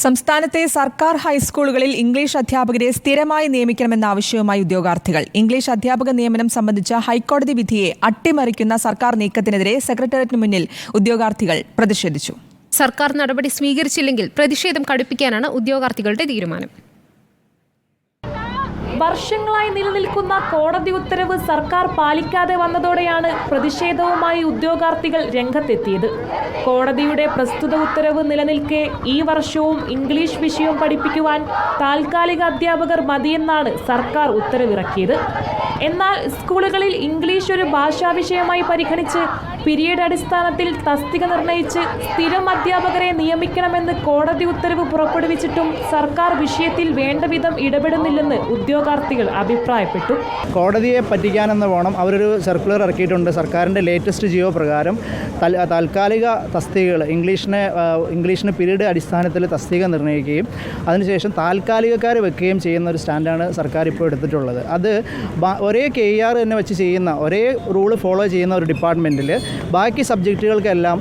സംസ്ഥാനത്തെ സർക്കാർ ഹൈസ്കൂളുകളിൽ ഇംഗ്ലീഷ് അധ്യാപകരെ സ്ഥിരമായി നിയമിക്കണമെന്ന ആവശ്യവുമായി ഉദ്യോഗാർത്ഥികൾ. ഇംഗ്ലീഷ് അധ്യാപക നിയമനം സംബന്ധിച്ച ഹൈക്കോടതി വിധിയെ അട്ടിമറിക്കുന്ന സർക്കാർ നീക്കത്തിനെതിരെ സെക്രട്ടേറിയറ്റിന് മുന്നിൽ ഉദ്യോഗാർത്ഥികൾ പ്രതിഷേധിച്ചു. സർക്കാർ നടപടി സ്വീകരിച്ചില്ലെങ്കിൽ പ്രതിഷേധം കടുപ്പിക്കാനാണ് ഉദ്യോഗാർത്ഥികളുടെ തീരുമാനം. വർഷങ്ങളായി നിലനിൽക്കുന്ന കോടതി ഉത്തരവ് സർക്കാർ പാലിക്കാതെ വന്നതോടെയാണ് പ്രതിഷേധവുമായി ഉദ്യോഗാർത്ഥികൾ രംഗത്തെത്തിയത്. കോടതിയുടെ പ്രസ്തുത ഉത്തരവ് നിലനിൽക്കെ ഈ വർഷവും ഇംഗ്ലീഷ് വിഷയം പഠിപ്പിക്കുവാൻ താൽക്കാലിക അധ്യാപകർ മതിയെന്നാണ് സർക്കാർ ഉത്തരവിറക്കിയത്. എന്നാൽ സ്കൂളുകളിൽ ഇംഗ്ലീഷ് ഒരു ഭാഷാ വിഷയമായി പരിഗണിച്ച് പീരീഡ് അടിസ്ഥാനത്തിൽ തസ്തിക നിർണയിച്ച് സ്ഥിരം അധ്യാപകരെ നിയമിക്കണമെന്ന് കോടതി ഉത്തരവ് പുറപ്പെടുവിച്ചിട്ടും സർക്കാർ വിഷയത്തിൽ വേണ്ടവിധം ഇടപെടുന്നില്ലെന്ന് ഉദ്യോഗാർത്ഥികൾ അഭിപ്രായപ്പെട്ടു. കോടതിയെ പറ്റിക്കാനെന്ന വേണം അവരൊരു സർക്കുലർ ഇറക്കിയിട്ടുണ്ട്. സർക്കാരിൻ്റെ ലേറ്റസ്റ്റ് ജിയോ പ്രകാരം താൽക്കാലിക തസ്തികകൾ ഇംഗ്ലീഷിന് പീരീഡ് അടിസ്ഥാനത്തിൽ തസ്തിക നിർണ്ണയിക്കുകയും അതിനുശേഷം താൽക്കാലികക്കാരെ വെക്കുകയും ചെയ്യുന്ന ഒരു സ്റ്റാൻഡാണ് സർക്കാർ ഇപ്പോൾ എടുത്തിട്ടുള്ളത്. അത് ഒരേ KER തന്നെ വെച്ച് ചെയ്യുന്ന ഒരേ റൂള് ഫോളോ ചെയ്യുന്ന ഒരു ഡിപ്പാർട്ട്മെൻറ്റിൽ ബാക്കി സബ്ജക്റ്റുകൾക്കെല്ലാം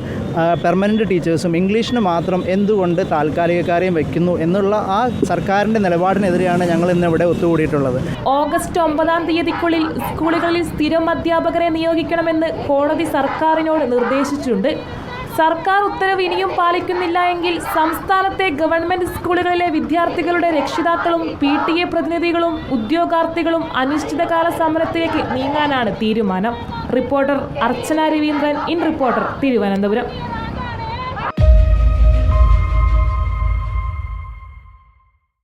പെർമനൻറ്റ് ടീച്ചേഴ്സും ഇംഗ്ലീഷിന് മാത്രം എന്തുകൊണ്ട് താൽക്കാലികക്കാരെയും വയ്ക്കുന്നു എന്നുള്ള ആ സർക്കാരിൻ്റെ നിലപാടിനെതിരെയാണ് ഞങ്ങൾ ഇന്ന് ഇവിടെ ഒത്തുകൂടിയിട്ടുള്ളത്. ഓഗസ്റ്റ് 9-ാം തീയതിക്കുള്ളിൽ സ്കൂളുകളിൽ സ്ഥിരം അധ്യാപകരെ നിയോഗിക്കണമെന്ന് കോടതി സർക്കാരിനോട് നിർദ്ദേശിച്ചിട്ടുണ്ട്. സർക്കാർ ഉത്തരവ് ഇനിയും പാലിക്കുന്നില്ല എങ്കിൽ സംസ്ഥാനത്തെ ഗവൺമെന്റ് സ്കൂളുകളിലെ വിദ്യാർത്ഥികളുടെ രക്ഷിതാക്കളും PTA പ്രതിനിധികളും ഉദ്യോഗാർത്ഥികളും അനിശ്ചിതകാല സമരത്തിലേക്ക് നീങ്ങാനാണ് തീരുമാനം. Reporter Archana Raveendran, in reporter, Thiruvananthapuram.